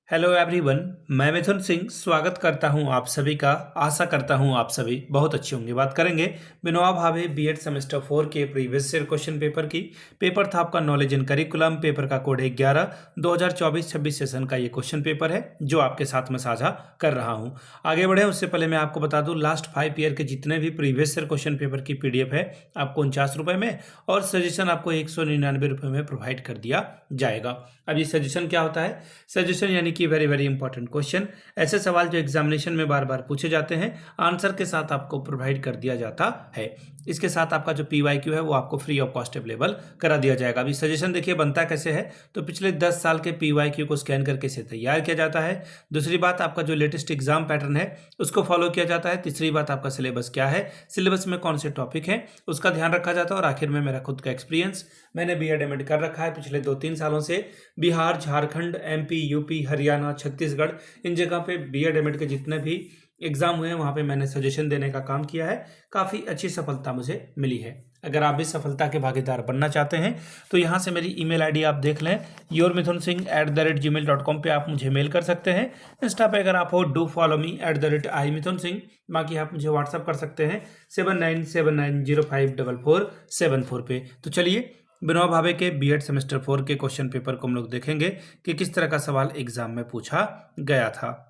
Hello everyone. मैं मिथुन सिंह स्वागत करता हूं आप सभी का। आशा करता हूं आप सभी बहुत अच्छे होंगे। बात करेंगे विनोबा भावे बीएड सेमेस्टर 4 के प्रीवियस ईयर क्वेश्चन पेपर की। पेपर था आपका नॉलेज इन करिकुलम। पेपर का कोड है 11। 2024-26 सेशन का ये क्वेश्चन पेपर है जो आपके साथ में साझा कर रहा हूं। आगे बढ़े उससे पहले मैं आपको बता दूं, लास्ट 5 ईयर के जितने भी प्रीवियस ईयर क्वेश्चन पेपर की पीडीएफ है आपको 49 रुपये में और सजेशन आपको 199 रुपये में प्रोवाइड कर दिया जाएगा। अब ये सजेशन क्या होता है? सजेशन यानी कि वेरी वेरी इंपॉर्टेंट क्वेश्चन, ऐसे सवाल जो एग्जामिनेशन में बार बार पूछे जाते हैं, आंसर के साथ आपको प्रोवाइड कर दिया जाता है। इसके साथ आपका जो पीवाईक्यू है वो आपको फ्री ऑफ कॉस्ट अवेलेबल करा दिया जाएगा। अभी सजेशन देखिए बनता कैसे है, तो पिछले 10 साल के पीवाईक्यू को स्कैन करके इसे तैयार किया जाता है। दूसरी बात, आपका जो लेटेस्ट एग्जाम पैटर्न है उसको फॉलो किया जाता है। तीसरी बात, आपका सिलेबस क्या है, सिलेबस में कौन से टॉपिक हैं उसका ध्यान रखा जाता है। और आखिर में मेरा खुद का एक्सपीरियंस, मैंने बीएड एमएड कर रखा है पिछले 2-3 सालों से। बिहार, झारखंड, एमपी, यूपी, हरियाणा, छत्तीसगढ़, इन जगह पे बीएड एमएड के जितने भी एग्जाम हुए हैं वहाँ पे मैंने सजेशन देने का काम किया है। काफ़ी अच्छी सफलता मुझे मिली है। अगर आप भी सफलता के भागीदार बनना चाहते हैं तो यहाँ से मेरी ईमेल आईडी आप देख लें, yourmithunsingh@gmail.com पे आप मुझे मेल कर सकते हैं। इंस्टा पे अगर आप हो, डू फॉलो मी @imithunsingh। बाकी आप मुझे व्हाट्सअप कर सकते हैं 7979054474 पे। तो चलिए विनोबा भावे के बीएड सेमेस्टर 4 के क्वेश्चन पेपर को हम लोग देखेंगे कि किस तरह का सवाल एग्जाम में पूछा गया था।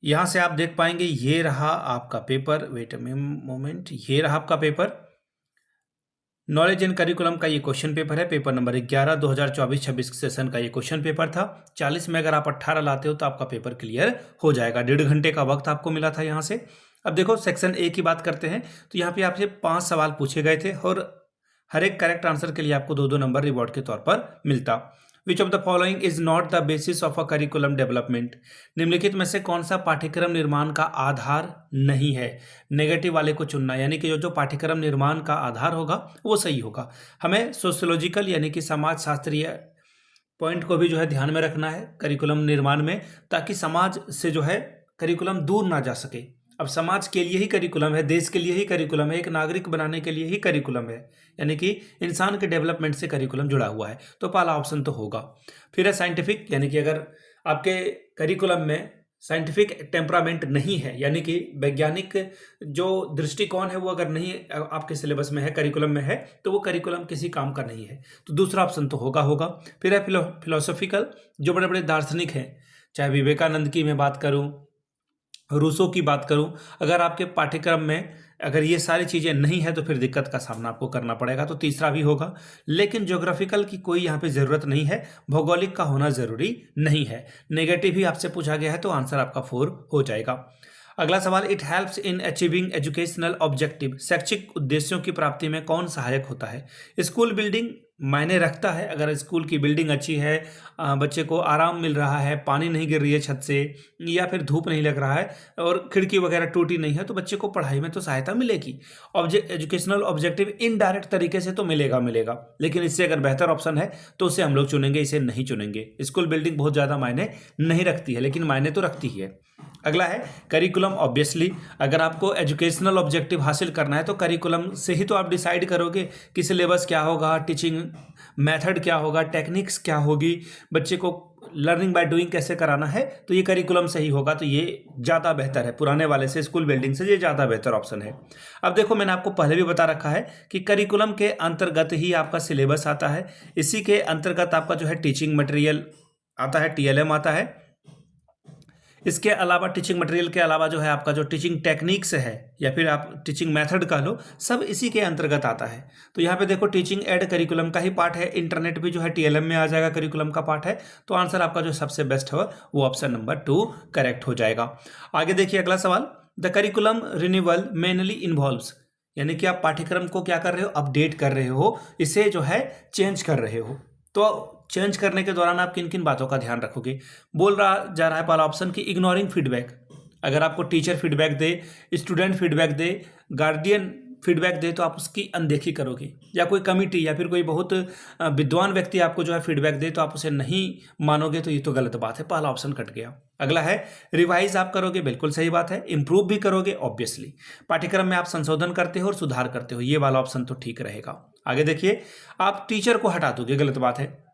यहां से आप देख पाएंगे ये रहा आपका पेपर। वेट अ मोमेंट, ये रहा आपका पेपर। नॉलेज एंड करिकुलम का ये क्वेश्चन पेपर है, पेपर नंबर 11 2024-26 सेशन का ये क्वेश्चन पेपर था। 40 में अगर आप 18 लाते हो तो आपका पेपर क्लियर हो जाएगा। 1.5 घंटे का वक्त आपको मिला था यहाँ से। अब देखो सेक्शन ए की बात करते हैं तो यहाँ पे आपसे 5 सवाल पूछे गए थे और हर एक करेक्ट आंसर के लिए आपको 2-2 नंबर रिवॉर्ड के तौर पर मिलता। Which of the following is not the basis of a curriculum development? निम्नलिखित में से कौन सा पाठ्यक्रम निर्माण का आधार नहीं है? नेगेटिव वाले को चुनना, यानी कि जो पाठ्यक्रम निर्माण का आधार होगा वो सही होगा। हमें सोशियोलॉजिकल यानी कि समाज शास्त्रीय पॉइंट को भी जो है ध्यान में रखना है करिकुलम निर्माण में, ताकि समाज से जो है करिकुलम दूर ना जा सके। अब समाज के लिए ही करिकुलम है, देश के लिए ही करिकुलम है, एक नागरिक बनाने के लिए ही करिकुलम है, यानी कि इंसान के डेवलपमेंट से करिकुलम जुड़ा हुआ है। तो पहला ऑप्शन तो होगा। फिर है साइंटिफिक, यानी कि अगर आपके करिकुलम में साइंटिफिक टेम्परामेंट नहीं है, यानी कि वैज्ञानिक जो दृष्टिकोण है वो अगर नहीं आपके सिलेबस में है, करिकुलम में है, तो वो करिकुलम किसी काम का नहीं है। तो दूसरा ऑप्शन तो होगा। फिर है फिलोसॉफिकल, जो बड़े बड़े दार्शनिक हैं, चाहे विवेकानंद की मैं बात करूं, रूसो की बात करूं, अगर आपके पाठ्यक्रम में अगर ये सारी चीज़ें नहीं है तो फिर दिक्कत का सामना आपको करना पड़ेगा। तो तीसरा भी होगा। लेकिन ज्योग्राफिकल की कोई यहाँ पे ज़रूरत नहीं है, भौगोलिक का होना ज़रूरी नहीं है। नेगेटिव ही आपसे पूछा गया है तो आंसर आपका 4 हो जाएगा। अगला सवाल, it helps in achieving educational objective? शैक्षिक उद्देश्यों की प्राप्ति में कौन सहायक होता है? स्कूल बिल्डिंग मायने रखता है। अगर स्कूल की बिल्डिंग अच्छी है, बच्चे को आराम मिल रहा है, पानी नहीं गिर रही है छत से, या फिर धूप नहीं लग रहा है और खिड़की वगैरह टूटी नहीं है, तो बच्चे को पढ़ाई में तो सहायता मिलेगी। एजुकेशनल ऑब्जेक्टिव इनडायरेक्ट तरीके से तो मिलेगा, लेकिन इससे अगर बेहतर ऑप्शन है तो उसे हम लोग चुनेंगे, इसे नहीं चुनेंगे। स्कूल बिल्डिंग बहुत ज़्यादा मायने नहीं रखती है, लेकिन मायने तो रखती ही है। अगला है करिकुलम। ऑब्वियसली अगर आपको एजुकेशनल ऑब्जेक्टिव हासिल करना है तो करिकुलम से ही तो आप डिसाइड करोगे कि सिलेबस क्या होगा, टीचिंग मेथड क्या होगा, टेक्निक्स क्या होगी, बच्चे को लर्निंग बाय डूइंग कैसे कराना है, तो ये करिकुलम से ही होगा। तो ये ज़्यादा बेहतर है, पुराने वाले से, स्कूल बिल्डिंग से ये ज़्यादा बेहतर ऑप्शन है। अब देखो मैंने आपको पहले भी बता रखा है कि करिकुलम के अंतर्गत ही आपका सिलेबस आता है। इसी के अंतर्गत आपका जो है टीचिंग मटेरियल आता है, टीएलएम आता है। इसके अलावा टीचिंग मटेरियल के अलावा जो है आपका जो टीचिंग टेक्निक्स है या फिर आप टीचिंग मेथड कह लो, सब इसी के अंतर्गत आता है। तो यहाँ पे देखो टीचिंग एड करिकुलम का ही पार्ट है। इंटरनेट भी जो है टीएलएम में आ जाएगा, करिकुलम का पार्ट है। तो आंसर आपका जो सबसे बेस्ट है वो ऑप्शन नंबर 2 करेक्ट हो जाएगा। आगे देखिए अगला सवाल, the curriculum renewal mainly involves? यानी कि आप पाठ्यक्रम को क्या कर रहे हो, अपडेट कर रहे हो, इसे जो है चेंज कर रहे हो। तो चेंज करने के दौरान आप किन किन बातों का ध्यान रखोगे? बोल रहा जा रहा है पहला ऑप्शन कि इग्नोरिंग फीडबैक। अगर आपको टीचर फीडबैक दे, स्टूडेंट फीडबैक दे, गार्डियन फीडबैक दे, तो आप उसकी अनदेखी करोगे। या कोई कमिटी या फिर कोई बहुत विद्वान व्यक्ति आपको जो है फीडबैक दे तो आप उसे नहीं मानोगे, तो ये तो गलत बात है, पहला ऑप्शन कट गया। अगला है रिवाइज आप करोगे, बिल्कुल सही बात है। इंप्रूव भी करोगे, ऑब्वियसली पाठ्यक्रम में आप संशोधन करते हो और सुधार करते हो, ये वाला ऑप्शन तो ठीक रहेगा। आगे देखिए, आप टीचर को हटा दोगे, गलत बात है।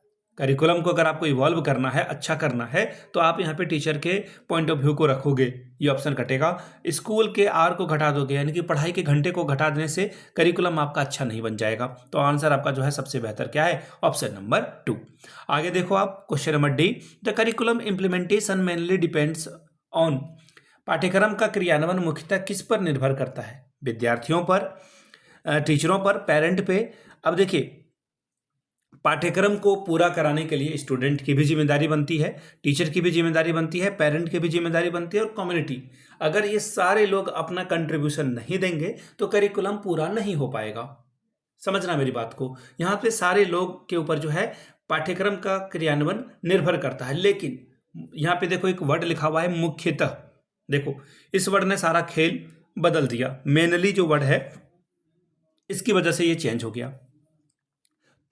करिकुलम को अगर आपको इवॉल्व करना है, अच्छा करना है, तो आप यहाँ पे टीचर के पॉइंट ऑफ व्यू को रखोगे, ये ऑप्शन कटेगा। स्कूल के आर को घटा दोगे, यानी कि पढ़ाई के घंटे को घटा देने से करिकुलम आपका अच्छा नहीं बन जाएगा। तो आंसर आपका जो है सबसे बेहतर क्या है, ऑप्शन नंबर 2। आगे देखो आप, question number D, the curriculum implementation mainly depends on, पाठ्यक्रम का क्रियान्वयन मुख्यतः किस पर निर्भर करता है, विद्यार्थियों पर, टीचरों पर, पेरेंट पे। अब देखिए, पाठ्यक्रम को पूरा कराने के लिए स्टूडेंट की भी जिम्मेदारी बनती है, टीचर की भी जिम्मेदारी बनती है, पेरेंट की भी जिम्मेदारी बनती है और कम्युनिटी। अगर ये सारे लोग अपना कंट्रीब्यूशन नहीं देंगे तो करिकुलम पूरा नहीं हो पाएगा। समझना मेरी बात को, यहाँ पे सारे लोग के ऊपर जो है पाठ्यक्रम का क्रियान्वयन निर्भर करता है। लेकिन यहाँ पे देखो एक वर्ड लिखा हुआ है मुख्यतः, देखो इस वर्ड ने सारा खेल बदल दिया। मेनली जो वर्ड है इसकी वजह से ये चेंज हो गया।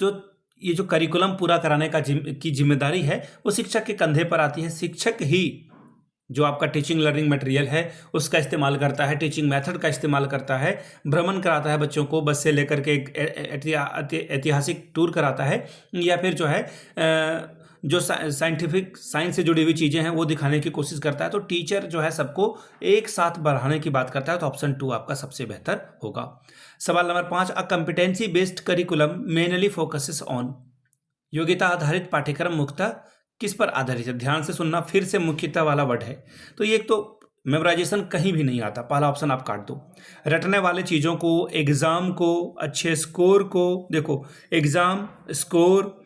तो ये जो करिकुलम पूरा कराने की जिम्मेदारी है वो शिक्षक के कंधे पर आती है। शिक्षक ही जो आपका टीचिंग लर्निंग मटेरियल है उसका इस्तेमाल करता है, टीचिंग मेथड का इस्तेमाल करता है, भ्रमण कराता है बच्चों को, बस से लेकर के एक ऐतिहासिक टूर कराता है, या फिर जो है जो साइंस से जुड़ी हुई चीज़ें हैं वो दिखाने की कोशिश करता है। तो टीचर जो है सबको एक साथ बढ़ाने की बात करता है। तो ऑप्शन 2 आपका सबसे बेहतर होगा। सवाल number 5, a competency based curriculum mainly focuses on, योग्यता आधारित पाठ्यक्रम मुख्यतः किस पर आधारित है। ध्यान से सुनना, फिर से मुख्यतः वाला वर्ड है। तो ये एक तो मेमोराइजेशन कहीं भी नहीं आता, पहला ऑप्शन आप काट दो। रटने वाले चीज़ों को, एग्जाम को, अच्छे स्कोर को, देखो एग्जाम, स्कोर,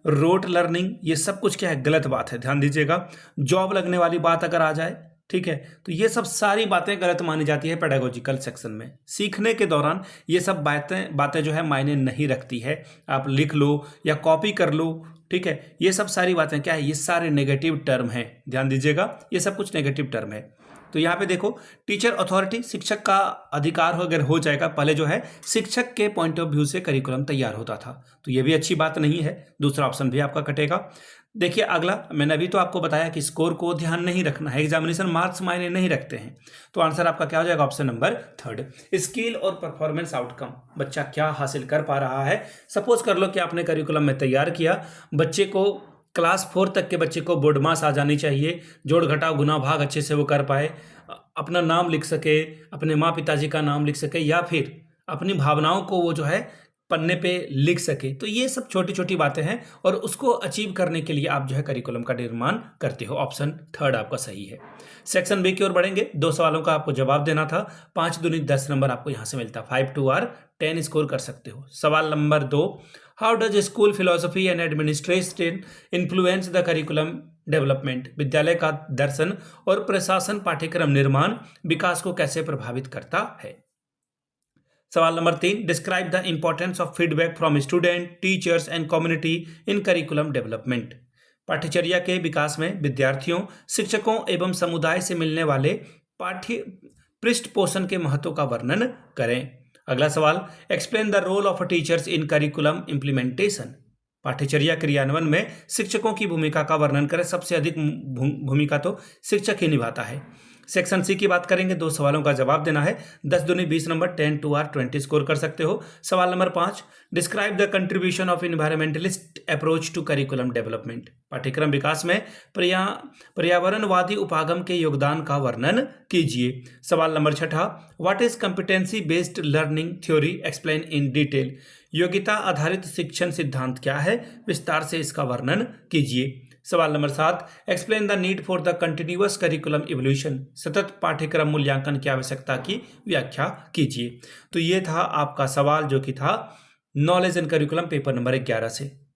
रोट लर्निंग, ये सब कुछ क्या है, गलत बात है, ध्यान दीजिएगा। जॉब लगने वाली बात अगर आ जाए, ठीक है, तो ये सब सारी बातें गलत मानी जाती है पेडागोजिकल सेक्शन में। सीखने के दौरान ये सब बातें जो है मायने नहीं रखती है। आप लिख लो या कॉपी कर लो, ठीक है, ये सब सारी बातें क्या है, ये सारे नेगेटिव टर्म हैं, ध्यान दीजिएगा, ये सब कुछ नेगेटिव टर्म है। तो यहाँ पे देखो, टीचर अथॉरिटी, शिक्षक का अधिकार अगर हो जाएगा, पहले जो है शिक्षक के पॉइंट ऑफ व्यू से करिकुलम तैयार होता था, तो ये भी अच्छी बात नहीं है, दूसरा ऑप्शन भी आपका कटेगा। देखिए अगला, मैंने अभी तो आपको बताया कि स्कोर को ध्यान नहीं रखना है, एग्जामिनेशन मार्क्स मायने नहीं रखते हैं। तो आंसर आपका क्या हो जाएगा, ऑप्शन नंबर 3, स्किल और परफॉर्मेंस आउटकम, बच्चा क्या हासिल कर पा रहा है। सपोज कर लो कि आपने करिकुलम में तैयार किया, बच्चे को क्लास 4 तक के बच्चे को बोर्ड मास आ जानी चाहिए, जोड़ घटाव गुना भाग अच्छे से वो कर पाए, अपना नाम लिख सके, अपने माँ पिताजी का नाम लिख सके, या फिर अपनी भावनाओं को वो जो है पन्ने पे लिख सके। तो ये सब छोटी छोटी बातें हैं और उसको अचीव करने के लिए आप जो है करिकुलम का निर्माण करते हो। ऑप्शन 3 आपका सही है। सेक्शन बी की ओर बढ़ेंगे। 2 सवालों का आपको जवाब देना था, 5 दूनी 10 नंबर आपको यहाँ से मिलता, 5 2 आर 10 स्कोर कर सकते हो। सवाल number 2, how does school philosophy and administration influence the curriculum development, विद्यालय का दर्शन और प्रशासन पाठ्यक्रम निर्माण विकास को कैसे प्रभावित करता है। सवाल number 3, describe the importance of feedback from student, teachers and community in curriculum development, पाठ्यचर्या के विकास में विद्यार्थियों, शिक्षकों एवं समुदाय से मिलने वाले पाठ्य पृष्ठ पोषण के महत्व का वर्णन करें। अगला सवाल, explain the role of teachers in curriculum implementation, पाठ्यचर्या क्रियान्वयन में शिक्षकों की भूमिका का वर्णन करें। सबसे अधिक भूमिका तो शिक्षक ही निभाता है। सेक्शन सी की बात करेंगे, 2 सवालों का जवाब देना है, 10 दूनी 20 नंबर, 10 2 आर 20 स्कोर कर सकते हो। सवाल number 5, describe the contribution of environmentalist approach to curriculum development, पाठ्यक्रम विकास में पर्यावरणवादी उपागम के योगदान का वर्णन कीजिए। सवाल number 6, what is competency based learning theory, explain in detail, योग्यता आधारित शिक्षण सिद्धांत क्या है, विस्तार से इसका वर्णन कीजिए। सवाल number 7, explain the need for the continuous curriculum evolution, सतत पाठ्यक्रम मूल्यांकन की आवश्यकता की व्याख्या कीजिए। तो ये था आपका सवाल जो कि था knowledge and curriculum paper number 11 से।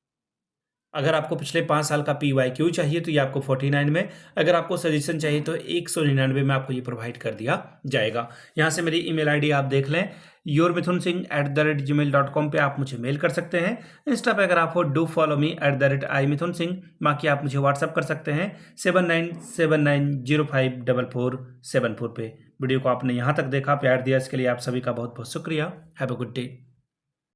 अगर आपको पिछले 5 साल का PYQ चाहिए तो ये आपको 49 में, अगर आपको सजेशन चाहिए तो 199 में आपको ये प्रोवाइड कर दिया जाएगा। यहाँ से मेरी email ID आप देख लें, yourmithunsingh@gmail.com पे आप मुझे मेल कर सकते हैं। इंस्टा पे अगर आप हो डू फॉलो मी @imithunsingh, बाकी आप मुझे व्हाट्सअप कर सकते हैं 7979054474 पे। वीडियो को आपने यहाँ तक देखा, प्यार दिया, इसके लिए आप सभी का बहुत बहुत शुक्रिया। Have a good day.